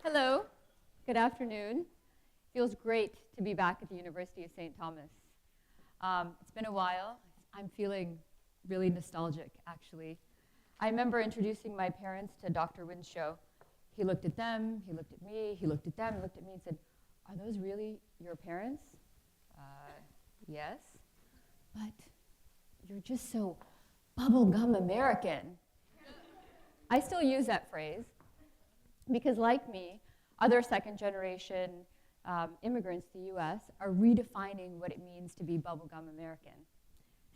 Hello, good afternoon. Feels great to be back at the University of St. Thomas. It's been a while. I'm feeling really nostalgic, actually. I remember introducing my parents to Dr. Wynn's show. He looked at them, he looked at me, he looked at them, looked at me and said, "Are those really your parents?" Yes. But you're just so bubblegum American. I still use that phrase because, like me, other second-generation immigrants to the US are redefining what it means to be bubblegum American.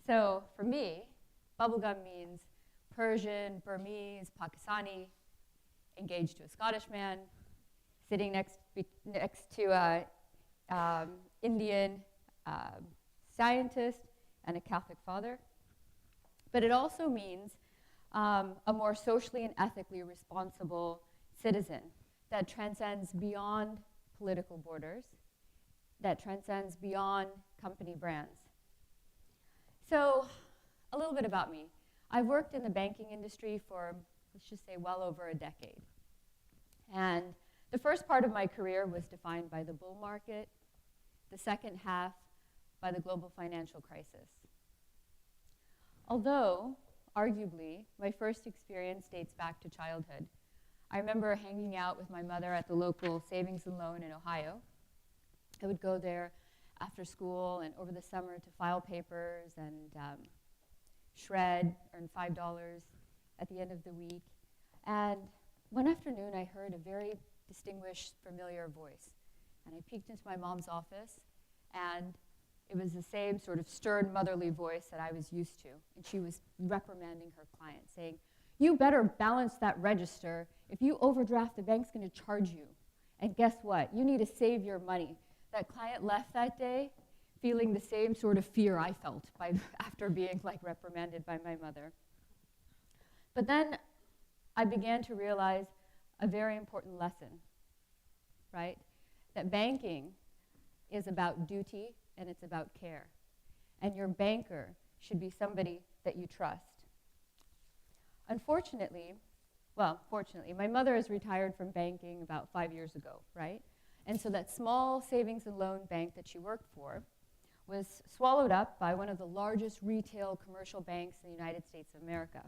So for me, bubblegum means Persian, Burmese, Pakistani, engaged to a Scottish man, sitting next to an Indian scientist and a Catholic father. But it also means a more socially and ethically responsible citizen that transcends beyond political borders, that transcends beyond company brands. So, a little bit about me. I've worked in the banking industry for, let's just say, well over a decade. And the first part of my career was defined by the bull market, the second half by the global financial crisis. Although, arguably, my first experience dates back to childhood. I remember hanging out with my mother at the local savings and loan in Ohio. I would go there after school and over the summer to file papers and shred, earn $5 at the end of the week. And one afternoon, I heard a very distinguished, familiar voice. And I peeked into my mom's office, and it was the same sort of stern, motherly voice that I was used to. And she was reprimanding her client, saying, "You better balance that register. If you overdraft, the bank's going to charge you. And guess what? You need to save your money." That client left that day feeling the same sort of fear I felt after being reprimanded by my mother. But then I began to realize a very important lesson, right? That banking is about duty and it's about care. And your banker should be somebody that you trust. Fortunately, my mother is retired from banking about 5 years ago, right? And so that small savings and loan bank that she worked for was swallowed up by one of the largest retail commercial banks in the United States of America.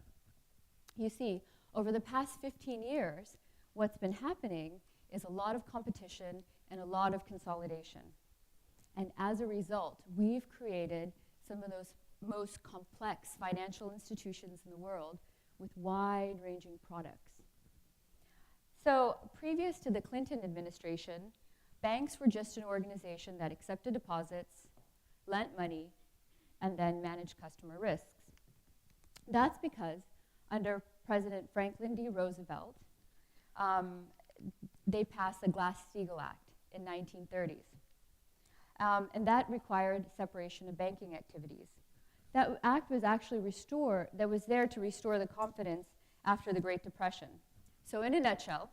You see, over the past 15 years, what's been happening is a lot of competition and a lot of consolidation. And as a result, we've created some of those most complex financial institutions in the world with wide-ranging products. So previous to the Clinton administration, banks were just an organization that accepted deposits, lent money, and then managed customer risks. That's because under President Franklin D. Roosevelt, they passed the Glass-Steagall Act in 1930s. And that required separation of banking activities. That act was actually there to restore the confidence after the Great Depression. So in a nutshell,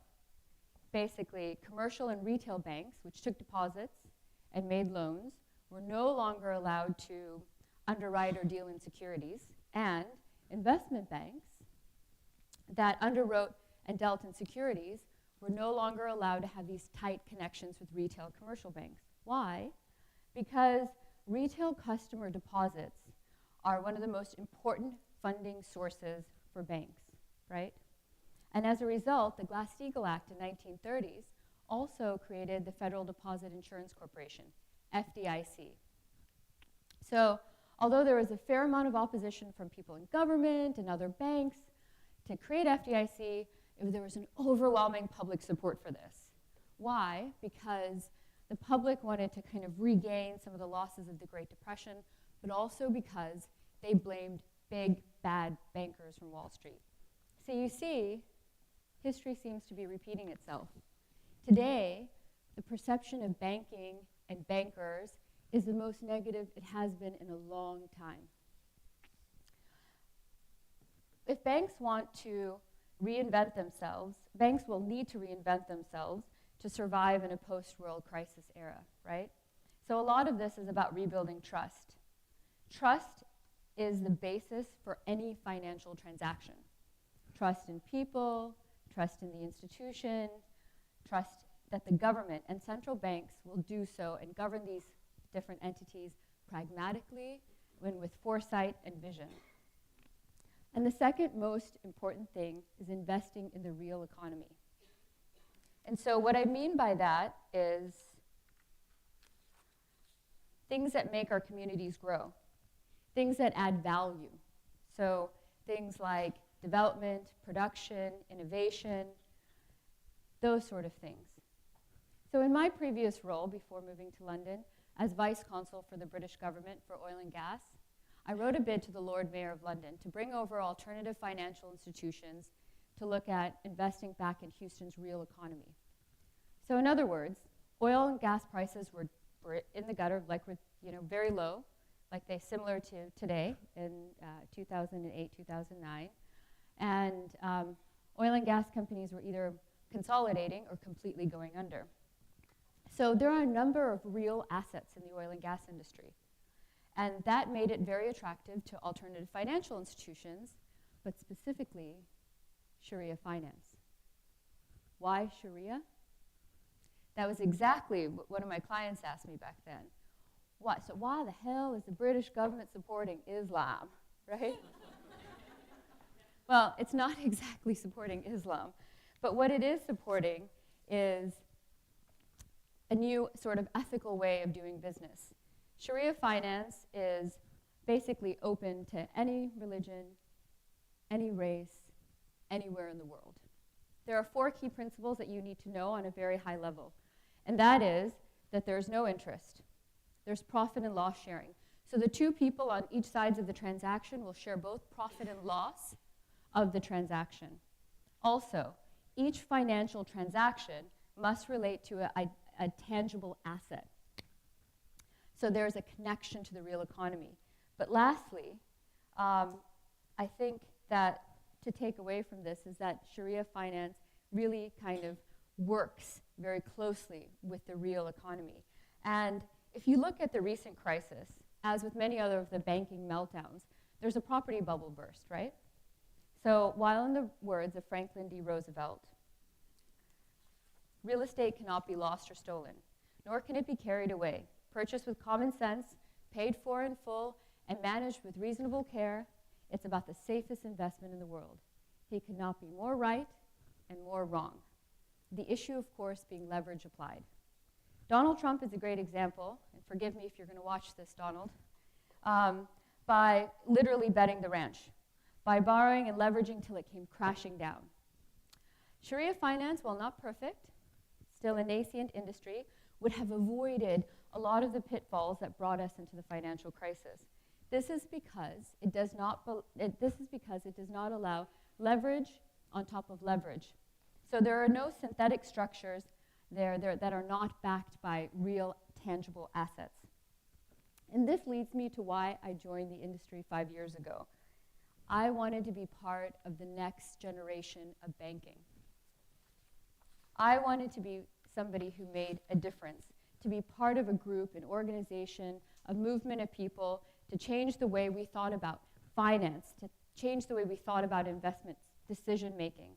basically, commercial and retail banks, which took deposits and made loans, were no longer allowed to underwrite or deal in securities, and investment banks that underwrote and dealt in securities were no longer allowed to have these tight connections with retail commercial banks. Why? Because retail customer deposits are one of the most important funding sources for banks, right? And as a result, the Glass-Steagall Act in the 1930s also created the Federal Deposit Insurance Corporation, FDIC. So although there was a fair amount of opposition from people in government and other banks to create FDIC, there was an overwhelming public support for this. Why? Because the public wanted to kind of regain some of the losses of the Great Depression, but also because they blamed big, bad bankers from Wall Street. So you see, history seems to be repeating itself. Today, the perception of banking and bankers is the most negative it has been in a long time. If banks want to reinvent themselves, banks will need to reinvent themselves to survive in a post-world crisis era, right? So a lot of this is about rebuilding trust. Trust is the basis for any financial transaction. Trust in people, trust in the institution, trust that the government and central banks will do so and govern these different entities pragmatically and with foresight and vision. And the second most important thing is investing in the real economy. And so what I mean by that is things that make our communities grow, things that add value. So things like development, production, innovation, those sort of things. So in my previous role, before moving to London, as Vice Consul for the British government for oil and gas, I wrote a bid to the Lord Mayor of London to bring over alternative financial institutions to look at investing back in Houston's real economy. So in other words, oil and gas prices were in the gutter, like very low, like similar to today in 2008, 2009. And oil and gas companies were either consolidating or completely going under. So there are a number of real assets in the oil and gas industry. And that made it very attractive to alternative financial institutions, but specifically Sharia finance. Why Sharia? That was exactly what one of my clients asked me back then. So why the hell is the British government supporting Islam, right? Well, it's not exactly supporting Islam, but what it is supporting is a new sort of ethical way of doing business. Sharia finance is basically open to any religion, any race, anywhere in the world. There are 4 key principles that you need to know on a very high level, and that is that there's no interest. There's profit and loss sharing. So the 2 people on each sides of the transaction will share both profit and loss of the transaction. Also, each financial transaction must relate to a tangible asset. So there's a connection to the real economy. But lastly, I think that to take away from this is that Sharia finance really kind of works very closely with the real economy. And if you look at the recent crisis, as with many other of the banking meltdowns, there's a property bubble burst, right? So while in the words of Franklin D. Roosevelt, real estate cannot be lost or stolen, nor can it be carried away. Purchased with common sense, paid for in full, and managed with reasonable care, it's about the safest investment in the world. He could not be more right and more wrong. The issue, of course, being leverage applied. Donald Trump is a great example, and forgive me if you're going to watch this, Donald, by literally betting the ranch, by borrowing and leveraging till it came crashing down. Sharia finance, while not perfect, still a nascent industry, would have avoided a lot of the pitfalls that brought us into the financial crisis. This is because it does not allow leverage on top of leverage. So there are no synthetic structures there that are not backed by real tangible assets. And this leads me to why I joined the industry 5 years ago. I wanted to be part of the next generation of banking. I wanted to be somebody who made a difference, to be part of a group, an organization, a movement of people, to change the way we thought about finance, to change the way we thought about investments, decision making.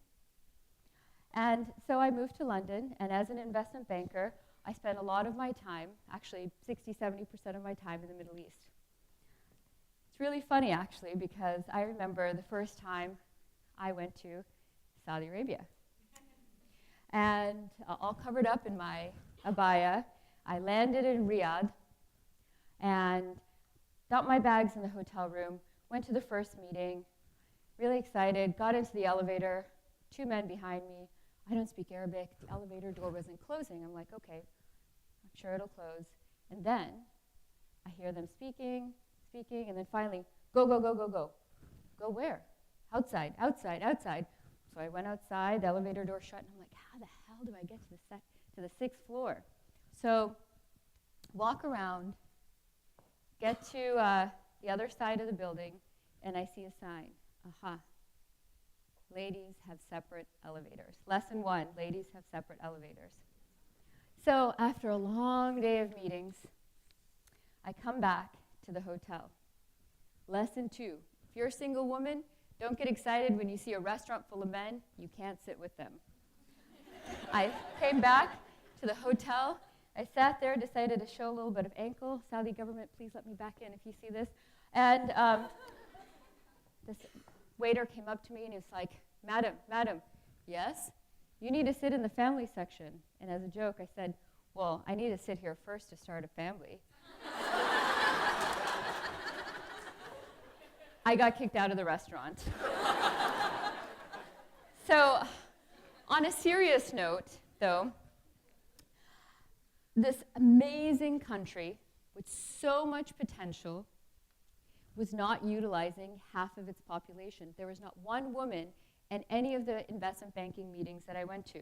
And so I moved to London, and as an investment banker, I spent a lot of my time, actually 60-70% of my time in the Middle East. It's really funny, actually, because I remember the first time I went to Saudi Arabia. And all covered up in my abaya, I landed in Riyadh and got my bags in the hotel room, went to the first meeting, really excited, got into the elevator, 2 men behind me. I don't speak Arabic. The elevator door wasn't closing. I'm like, okay, I'm sure it'll close. And then I hear them speaking, and then finally, go, go, go, go, go. Go where? Outside, outside, outside. So I went outside, the elevator door shut, and I'm like, how the hell do I get to the 6th floor? So walk around, get to the other side of the building, and I see a sign. Aha. Ladies have separate elevators. Lesson 1, ladies have separate elevators. So after a long day of meetings, I come back to the hotel. Lesson 2, if you're a single woman, don't get excited when you see a restaurant full of men. You can't sit with them. I came back to the hotel. I sat there, decided to show a little bit of ankle. Saudi government, please let me back in if you see this. And this waiter came up to me and he was like, Madam, yes? You need to sit in the family section. And as a joke, I said, well, I need to sit here first to start a family. I got kicked out of the restaurant. So, on a serious note, though, this amazing country with so much potential was not utilizing half of its population. There was not one woman in any of the investment banking meetings that I went to.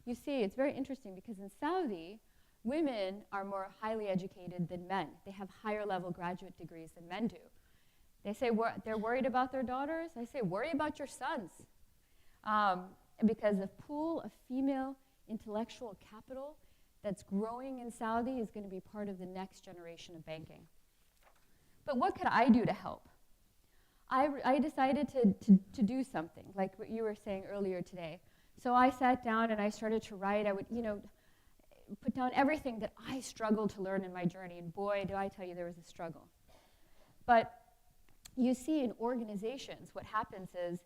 You see, it's very interesting because in Saudi, women are more highly educated than men. They have higher level graduate degrees than men do. They say they're worried about their daughters. I say, worry about your sons. Because the pool of female intellectual capital that's growing in Saudi is going to be part of the next generation of banking. But what could I do to help? I decided to do something, like what you were saying earlier today. So I sat down and I started to write. I would, put down everything that I struggled to learn in my journey. And boy, do I tell you, there was a struggle. But you see, in organizations, what happens is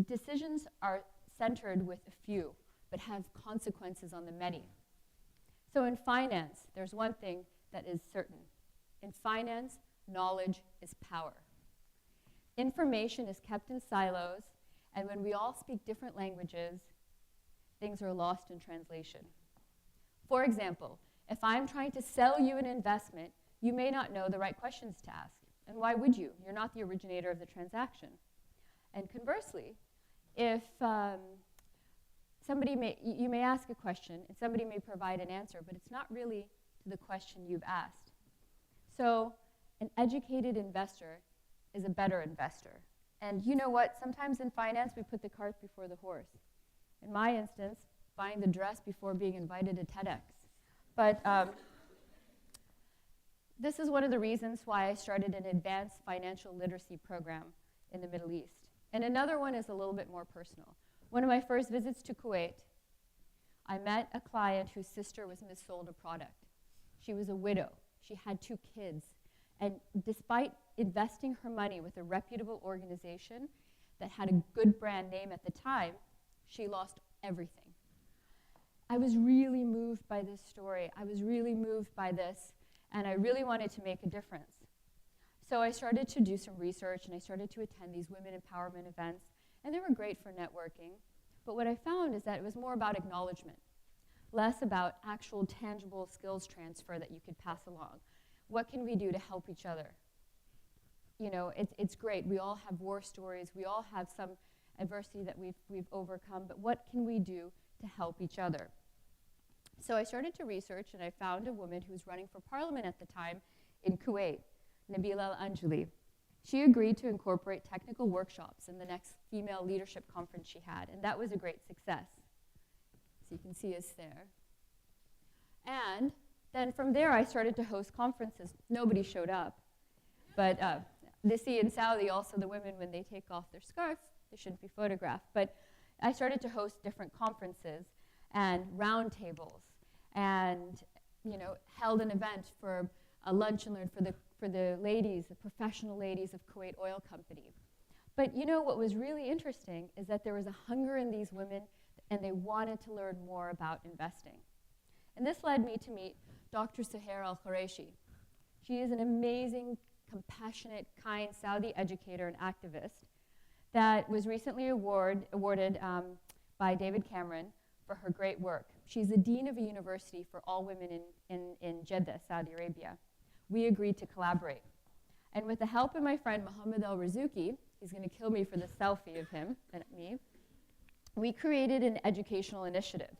decisions are centered with a few, but have consequences on the many. So in finance, there's one thing that is certain. In finance, knowledge is power. Information is kept in silos, and when we all speak different languages, things are lost in translation. For example, if I'm trying to sell you an investment, you may not know the right questions to ask. And why would you? You're not the originator of the transaction. And conversely, if you may ask a question, and somebody may provide an answer, but it's not really to the question you've asked. So an educated investor is a better investor. And you know what? Sometimes in finance, we put the cart before the horse. In my instance, buying the dress before being invited to TEDx. But this is one of the reasons why I started an advanced financial literacy program in the Middle East. And another one is a little bit more personal. One of my first visits to Kuwait, I met a client whose sister was missold a product. She was a widow. She had 2 kids. And despite investing her money with a reputable organization that had a good brand name at the time, she lost everything. I was really moved by this story. I was really moved by this, and I really wanted to make a difference. So I started to do some research, and I started to attend these women empowerment events, and they were great for networking. But what I found is that it was more about acknowledgement, less about actual tangible skills transfer that you could pass along. What can we do to help each other? It's great. We all have war stories. We all have some adversity that we've overcome, but what can we do to help each other? So I started to research, and I found a woman who was running for parliament at the time in Kuwait, Nabila Al-Anjali. She agreed to incorporate technical workshops in the next female leadership conference she had, and that was a great success. So you can see us there. And then from there, I started to host conferences. Nobody showed up. But they see in Saudi also the women, when they take off their scarf, they shouldn't be photographed. But I started to host different conferences and roundtables, and held an event for a lunch and learn for the ladies, the professional ladies of Kuwait Oil Company. But what was really interesting is that there was a hunger in these women, and they wanted to learn more about investing. And this led me to meet Dr. Suhair Al-Qureshi. She is an amazing, compassionate, kind Saudi educator and activist that was recently awarded by David Cameron for her great work. She's the dean of a university for all women in Jeddah, Saudi Arabia. We agreed to collaborate. And with the help of my friend Mohammed Al-Razuki, he's going to kill me for the selfie of him and me, we created an educational initiative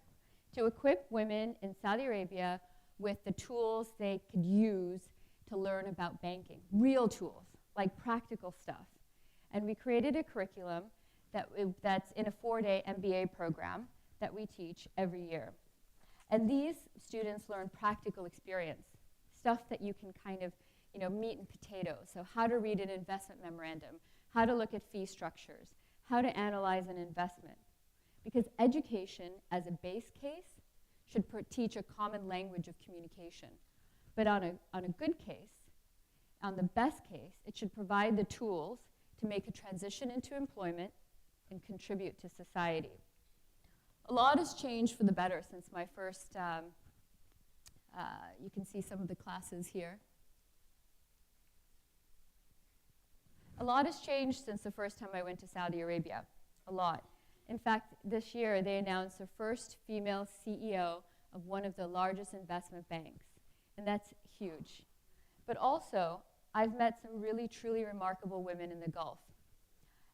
to equip women in Saudi Arabia with the tools they could use to learn about banking, real tools, like practical stuff. And we created a curriculum that's in a 4-day MBA program that we teach every year. And these students learn practical experience, stuff that you can kind of, meat and potatoes. So how to read an investment memorandum, how to look at fee structures, how to analyze an investment. because education as a base case should teach a common language of communication. But on a good case, on the best case, it should provide the tools to make a transition into employment and contribute to society. A lot has changed for the better since my first, you can see some of the classes here. A lot has changed since the first time I went to Saudi Arabia, a lot. In fact, this year they announced the first female CEO of one of the largest investment banks, and that's huge. But also, I've met some really, truly remarkable women in the Gulf,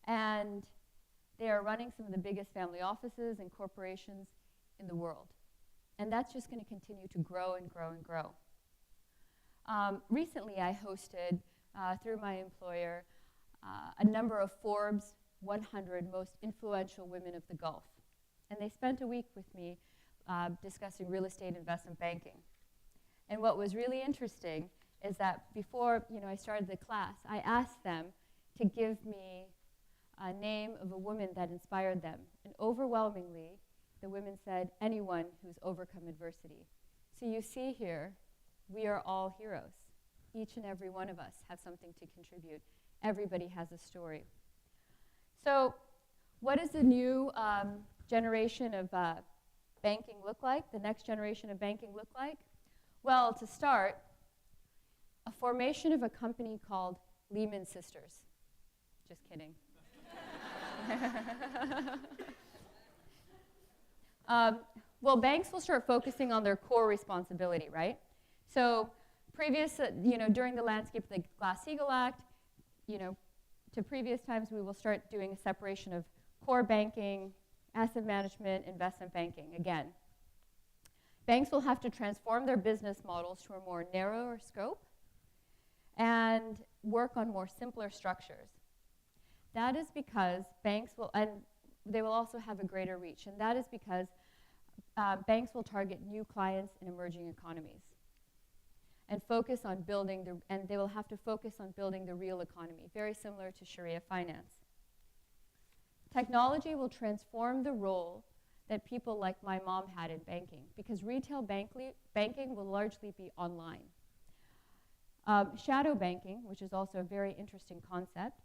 and they are running some of the biggest family offices and corporations in the world. And that's just going to continue to grow and grow and grow. Recently, I hosted, through my employer, a number of Forbes 100 most influential women of the Gulf. And they spent a week with me discussing real estate investment banking. And what was really interesting is that before I started the class, I asked them to give me a name of a woman that inspired them. And overwhelmingly, the women said, anyone who's overcome adversity. So you see here, we are all heroes. Each and every one of us have something to contribute. Everybody has a story. So what does the new generation of banking look like? The next generation of banking look like? Well, to start, a formation of a company called Lehman Sisters. Just kidding. Well, banks will start focusing on their core responsibility, right? So during the landscape of the Glass-Steagall Act, to previous times, we will start doing a separation of core banking, asset management, investment banking again. Banks will have to transform their business models to a more narrower scope and work on more simpler structures. That is because banks will, and they will also have a greater reach, and that is because banks will target new clients in emerging economies and focus on building and they will have to focus on building the real economy, very similar to Sharia finance. Technology will transform the role that people like my mom had in banking, because retail banking will largely be online. Shadow banking, which is also a very interesting concept,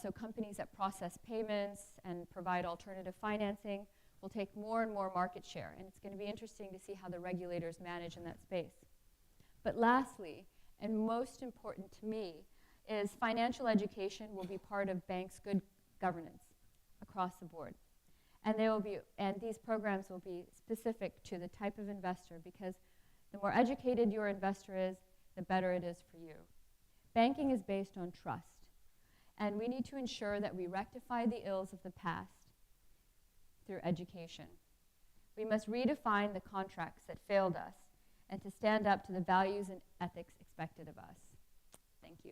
so companies that process payments and provide alternative financing will take more and more market share, and it's going to be interesting to see how the regulators manage in that space. But lastly, and most important to me, is financial education will be part of banks' good governance across the board. And these programs will be specific to the type of investor, because the more educated your investor is, the better it is for you. Banking is based on trust, and we need to ensure that we rectify the ills of the past through education. We must redefine the contracts that failed us and to stand up to the values and ethics expected of us. Thank you.